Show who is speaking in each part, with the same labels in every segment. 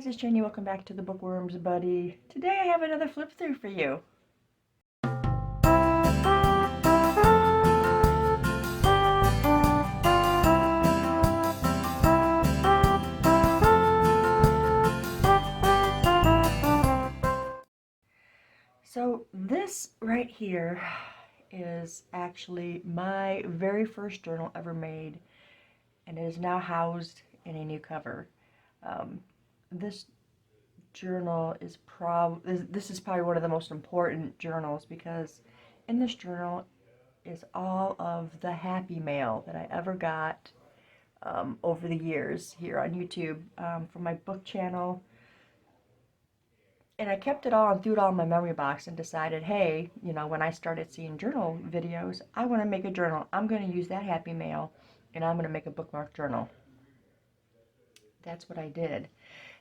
Speaker 1: This is Jenny. Welcome back to the Bookworms Buddy. Today I have another flip through for you. So this right here is actually my very first journal ever made, and it is now housed in a new cover. This journal is this is probably one of the most important journals because in this journal is all of the happy mail that I ever got over the years here on YouTube from my book channel. And I kept it all and threw it all in my memory box and decided, hey, when I started seeing journal videos, I want to make a journal. I'm going to use that happy mail and I'm going to make a bookmark journal. That's what I did.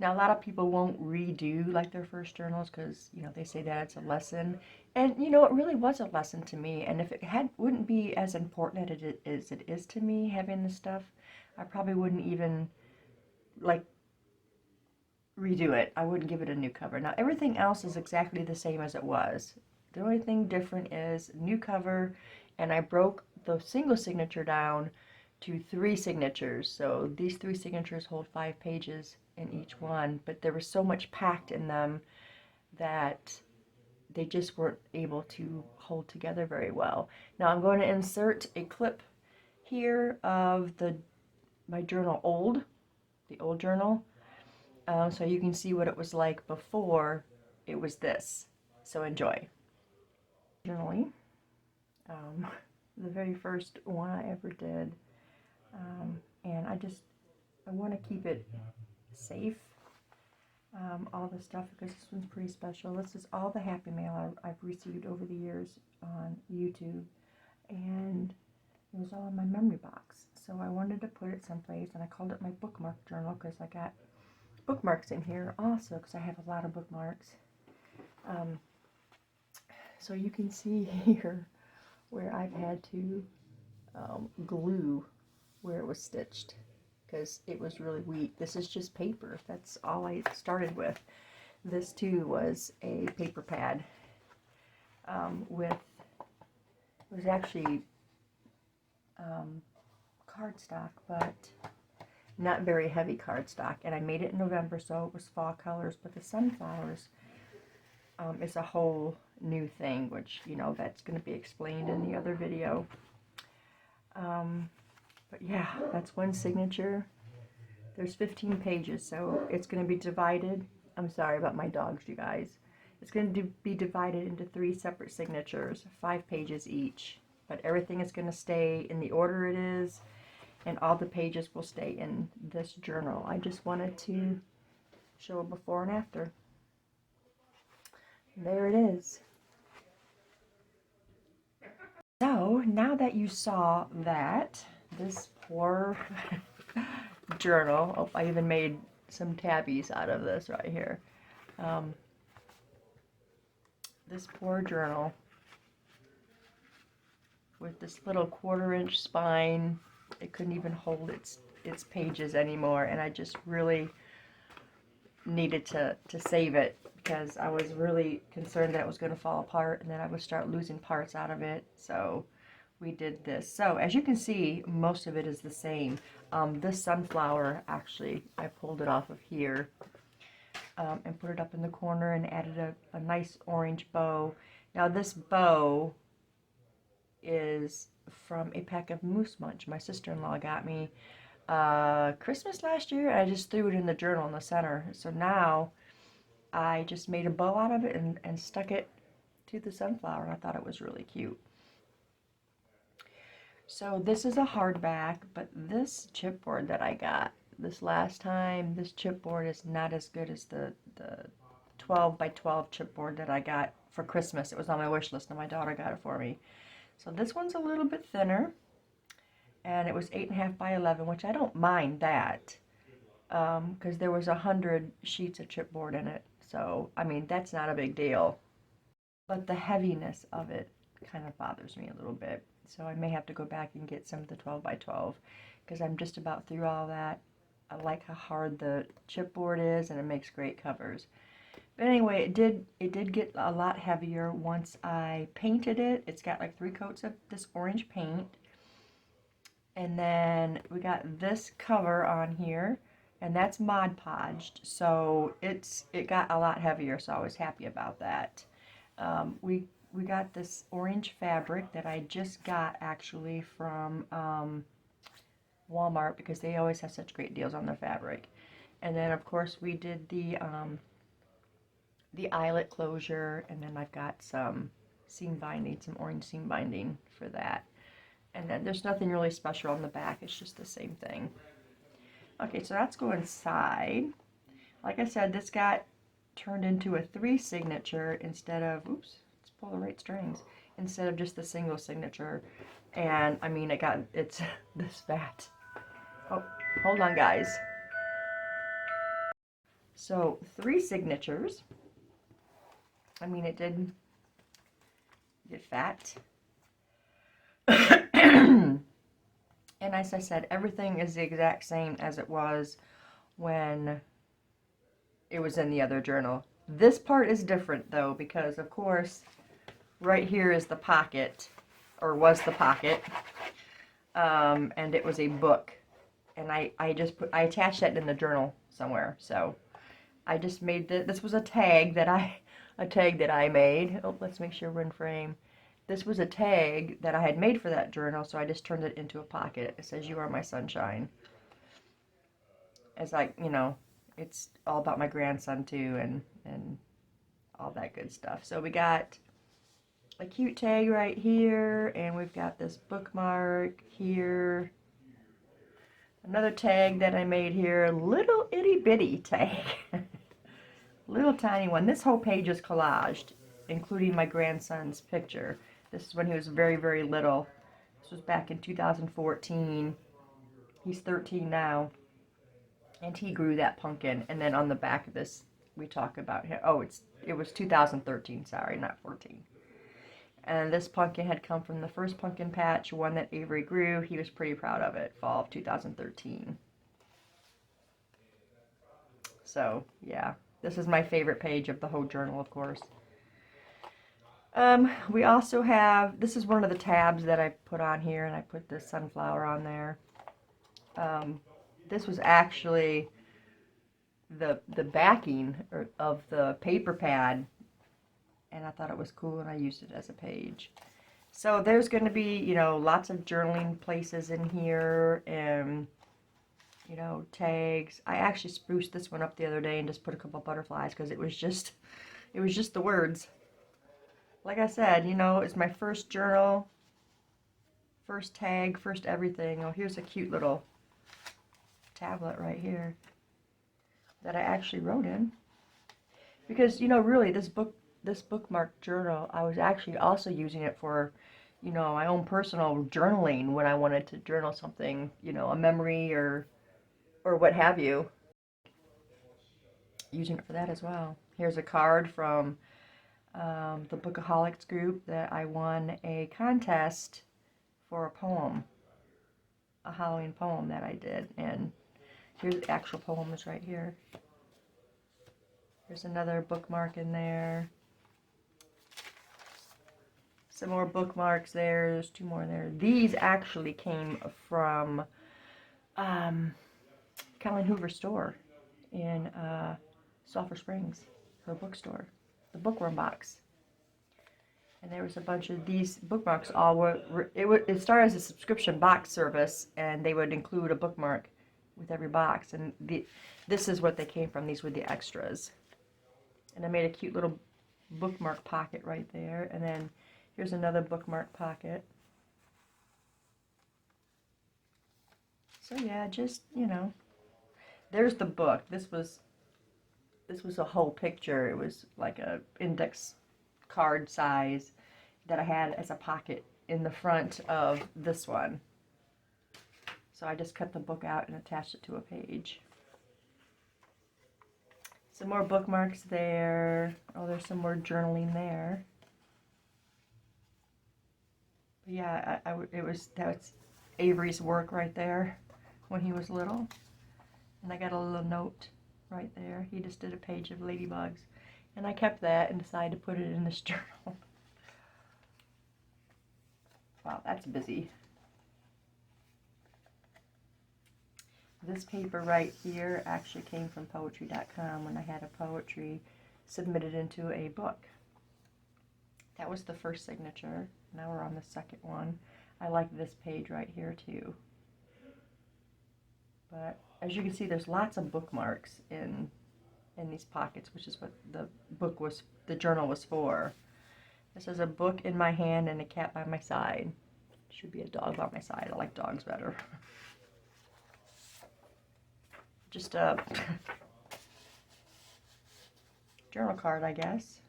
Speaker 1: Now, a lot of people won't redo like their first journals because, they say that it's a lesson. And, it really was a lesson to me. And if it wouldn't be as important as it is to me having this stuff, I probably wouldn't even, redo it. I wouldn't give it a new cover. Now, everything else is exactly the same as it was. The only thing different is new cover, and I broke the single signature down to 3 signatures. So these 3 signatures hold 5 pages in each one, but there was so much packed in them that they just weren't able to hold together very well. Now I'm going to insert a clip here of my journal the old journal, so you can see what it was like before it was this. So enjoy. Journaling, the very first one I ever did, and I want to keep it safe, all the stuff, because this one's pretty special. This is all the happy mail I've received over the years on YouTube, and it was all in my memory box. So I wanted to put it someplace, and I called it my bookmark journal because I got bookmarks in here also because I have a lot of bookmarks. So you can see here where I've had to glue where it was stitched because it was really weak. This is just paper. That's all I started with. This too was a paper pad it was actually cardstock, but not very heavy cardstock, and I made it in November, so it was fall colors. But the sunflowers is a whole new thing, which that's going to be explained in the other video. But yeah, that's one signature. There's 15 pages, so it's going to be divided. I'm sorry about my dogs, you guys. It's going to be divided into 3 separate signatures, 5 pages each, but everything is going to stay in the order it is, and all the pages will stay in this journal. I just wanted to show a before and after. There it is. So now that you saw that, this poor journal, oh, I even made some tabbies out of this right here. This poor journal with this little 1/4-inch spine, it couldn't even hold its pages anymore, and I just really needed to save it because I was really concerned that it was going to fall apart and then I would start losing parts out of it. So we did this. So as you can see, most of it is the same. This sunflower, actually, I pulled it off of here and put it up in the corner and added a nice orange bow. Now this bow is from a pack of Moose Munch my sister-in-law got me Christmas last year. I just threw it in the journal in the center. So now I just made a bow out of it and stuck it to the sunflower. I thought it was really cute. So this is a hardback, but this chipboard that I got this last time, this chipboard is not as good as the 12 by 12 chipboard that I got for Christmas. It was on my wish list and my daughter got it for me. So this one's a little bit thinner, and it was 8.5 by 11, which I don't mind that because there was 100 sheets of chipboard in it. So, I mean, that's not a big deal. But the heaviness of it kind of bothers me a little bit. So I may have to go back and get some of the 12 by 12 because I'm just about through all that. I like how hard the chipboard is, and it makes great covers. But anyway, it did get a lot heavier once I painted it. It's got like 3 coats of this orange paint. And then we got this cover on here, and that's Mod Podged, so it got a lot heavier, so I was happy about that. We got this orange fabric that I just got actually from Walmart, because they always have such great deals on their fabric. And then of course we did the eyelet closure, and then I've got some seam binding, some orange seam binding for that. And then there's nothing really special on the back, it's just the same thing. Okay, so that's go inside. Like I said, this got turned into a 3 signature instead of, oops, let's pull the right strings, instead of just the single signature. And I mean, it's this fat. Oh, hold on guys. So 3 signatures. I mean, it did get fat. And as I said, everything is the exact same as it was when it was in the other journal. This part is different though, because of course right here is the pocket, or was the pocket, and it was a book, and I attached that in the journal somewhere. So I just made this was a tag that I made. Oh, let's make sure we're in frame. This was a tag that I had made for that journal, so I just turned it into a pocket. It says, "You are my sunshine." It's like, you know, it's all about my grandson too, and all that good stuff. So we got a cute tag right here, and we've got this bookmark here. Another tag that I made here, little itty bitty tag. Little tiny one. This whole page is collaged, including my grandson's picture. This is when he was very, very little. This was back in 2014. He's 13 now. And he grew that pumpkin. And then on the back of this, we talk about him. Oh, it was 2013, sorry, not 14. And this pumpkin had come from the first pumpkin patch, one that Avery grew. He was pretty proud of it, fall of 2013. So, yeah. This is my favorite page of the whole journal, of course. We also have, this is one of the tabs that I put on here, and I put this sunflower on there. This was actually the backing of the paper pad, and I thought it was cool, and I used it as a page. So there's going to be, you know, lots of journaling places in here, and, you know, tags. I actually spruced this one up the other day and just put a couple butterflies, because it was just the words. Like I said, you know, it's my first journal, first tag, first everything. Oh, here's a cute little tablet right here that I actually wrote in. Because, you know, really, this bookmark journal, I was actually also using it for, you know, my own personal journaling when I wanted to journal something, you know, a memory or what have you. Using it for that as well. Here's a card from the Bookaholics group that I won a contest for a poem, a Halloween poem that I did, and here's the actual poem is right here. There's another bookmark in there. Some more bookmarks there. There's 2 more there. These actually came from Colleen Hoover's store in Sulphur Springs, her bookstore, the Bookworm box. And there was a bunch of these bookmarks. It started as a subscription box service, and they would include a bookmark with every box. And this is what they came from. These were the extras. And I made a cute little bookmark pocket right there. And then here's another bookmark pocket. So yeah, just, you know, there's the book. This was a whole picture. It was like a index card size that I had as a pocket in the front of this one. So I just cut the book out and attached it to a page. Some more bookmarks there. Oh, there's some more journaling there. But yeah, that was Avery's work right there when he was little. And I got a little note right there. He just did a page of ladybugs. And I kept that and decided to put it in this journal. Wow, that's busy. This paper right here actually came from poetry.com when I had a poetry submitted into a book. That was the first signature. Now we're on the second one. I like this page right here too. But as you can see, there's lots of bookmarks in these pockets, which is what the journal was for. This is a book in my hand and a cat by my side. Should be a dog by my side. I like dogs better. Just a journal card, I guess.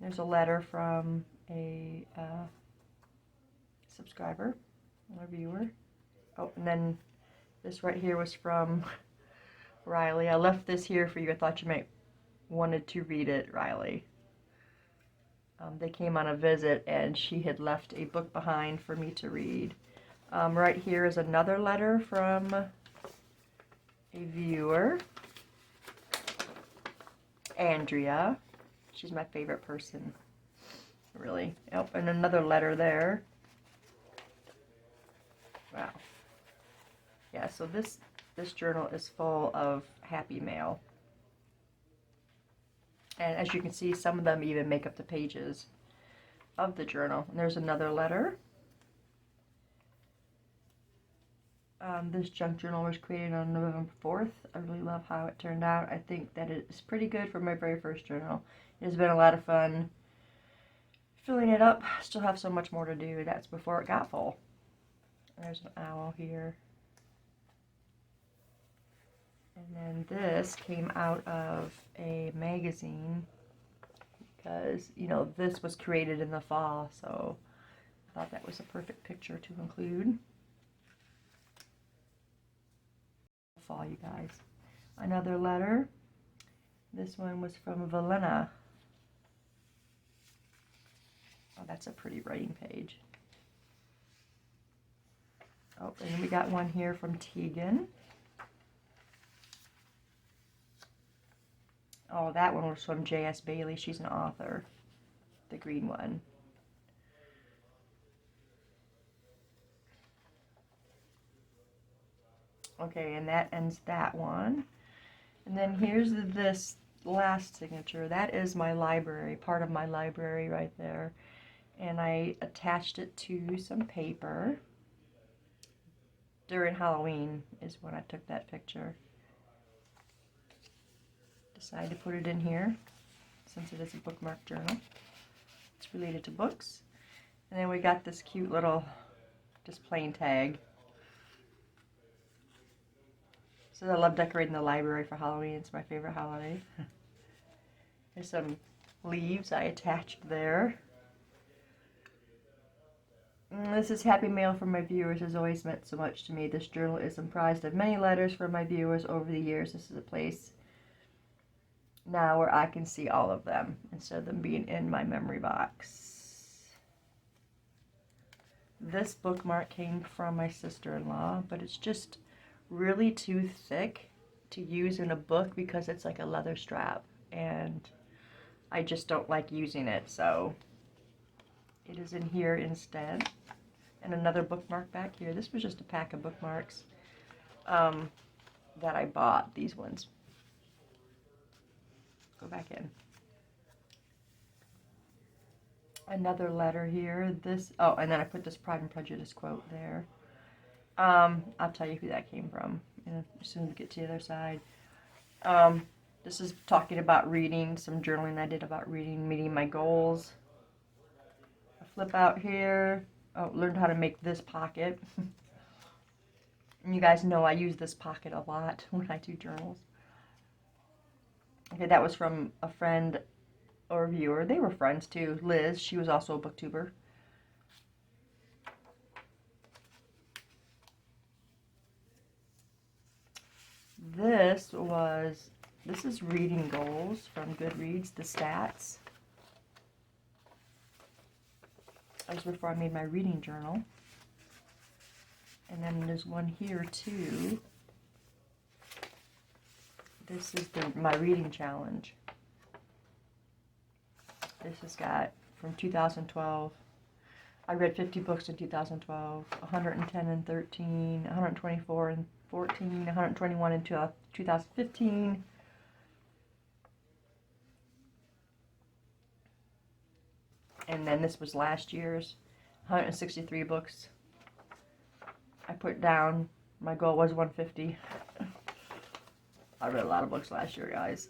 Speaker 1: There's a letter from a subscriber, or viewer. Oh, and then this right here was from Riley. I left this here for you. I thought you might wanted to read it, Riley. They came on a visit and she had left a book behind for me to read. Right here is another letter from a viewer, Andrea. She's my favorite person, really. Oh, and another letter there. Wow. Yeah, so this journal is full of happy mail. And as you can see, some of them even make up the pages of the journal. And there's another letter. This junk journal was created on November 4th. I really love how it turned out. I think that it's pretty good for my very first journal. It has been a lot of fun filling it up. Still have so much more to do. That's before it got full. There's an owl here. And then this came out of a magazine because, you know, this was created in the fall, so I thought that was a perfect picture to include. Fall, you guys. Another letter. This one was from Valena. Oh, that's a pretty writing page. Oh, and we got one here from Tegan. Oh, that one was from J.S. Bailey. She's an author. The green one. Okay, and that ends that one. And then here's this last signature. That is my library, part of my library right there. And I attached it to some paper. During Halloween is when I took that picture. Decided to put it in here since it is a bookmark journal. It's related to books. And then we got this cute little just plain tag. So I love decorating the library for Halloween. It's my favorite holiday. There's some leaves I attached there. And this is happy mail from my viewers. Has always meant so much to me. This journal is comprised of many letters from my viewers over the years. This is a place now where I can see all of them instead of them being in my memory box. This bookmark came from my sister-in-law, but it's just really too thick to use in a book because it's like a leather strap and I just don't like using it, so it is in here instead. And another bookmark back here. This was just a pack of bookmarks that I bought, these ones. Go back in. Another letter here. This, oh, and then I put this Pride and Prejudice quote there. I'll tell you who that came from as soon as we get to the other side. This is talking about reading, some journaling I did about reading, meeting my goals. I flip out here. Oh, learned how to make this pocket. And you guys know I use this pocket a lot when I do journals. Okay, that was from a friend or viewer. They were friends too. Liz, she was also a booktuber. This is reading goals from Goodreads, the stats. That was before I made my reading journal. And then there's one here too. This is my reading challenge. This has got from 2012. I read 50 books in 2012, 110 in 13, 124 in 14, 121 in 2015. And then this was last year's, 163 books. I put down, my goal was 150. I read a lot of books last year, guys.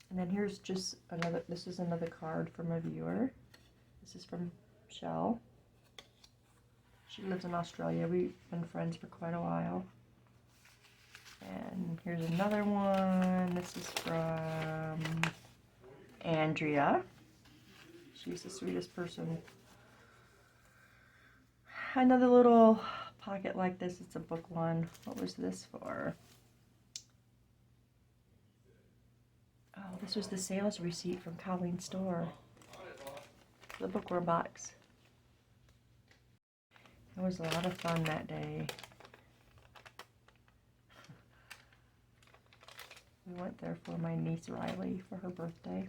Speaker 1: And then here's just another, this is another card from a viewer. This is from Shell. She lives in Australia. We've been friends for quite a while. And here's another one. This is from Andrea. She's the sweetest person. Another little pocket like this. It's a book one. What was this for? Oh, this was the sales receipt from Colleen's store. The Bookworm box. It was a lot of fun that day. We went there for my niece Riley for her birthday.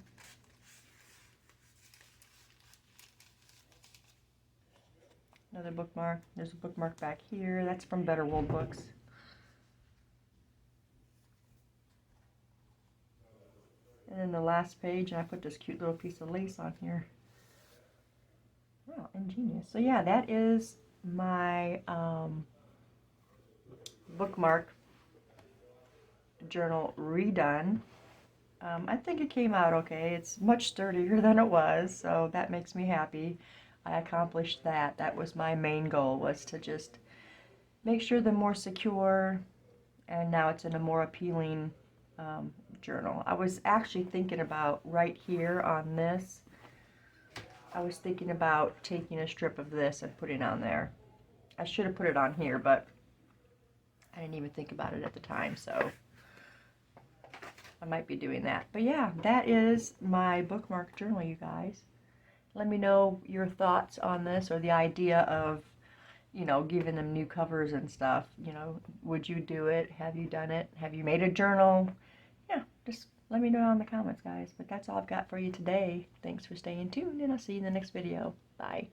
Speaker 1: Another bookmark. There's a bookmark back here. That's from Better World Books. And then the last page, and I put this cute little piece of lace on here. Wow, ingenious. So yeah, that is my bookmark journal redone. I think it came out okay. It's much sturdier than it was, so that makes me happy. I accomplished that. That was my main goal, was to just make sure they're more secure, and now it's in a more appealing journal. I was actually thinking about right here on this, I was thinking about taking a strip of this and putting it on there. I should have put it on here, but I didn't even think about it at the time, so I might be doing that. But yeah, that is my bookmark journal, you guys. Let me know your thoughts on this, or the idea of, you know, giving them new covers and stuff. You know, would you do it? Have you done it? Have you made a journal? Yeah, just let me know in the comments, guys. But that's all I've got for you today. Thanks for staying tuned, and I'll see you in the next video. Bye.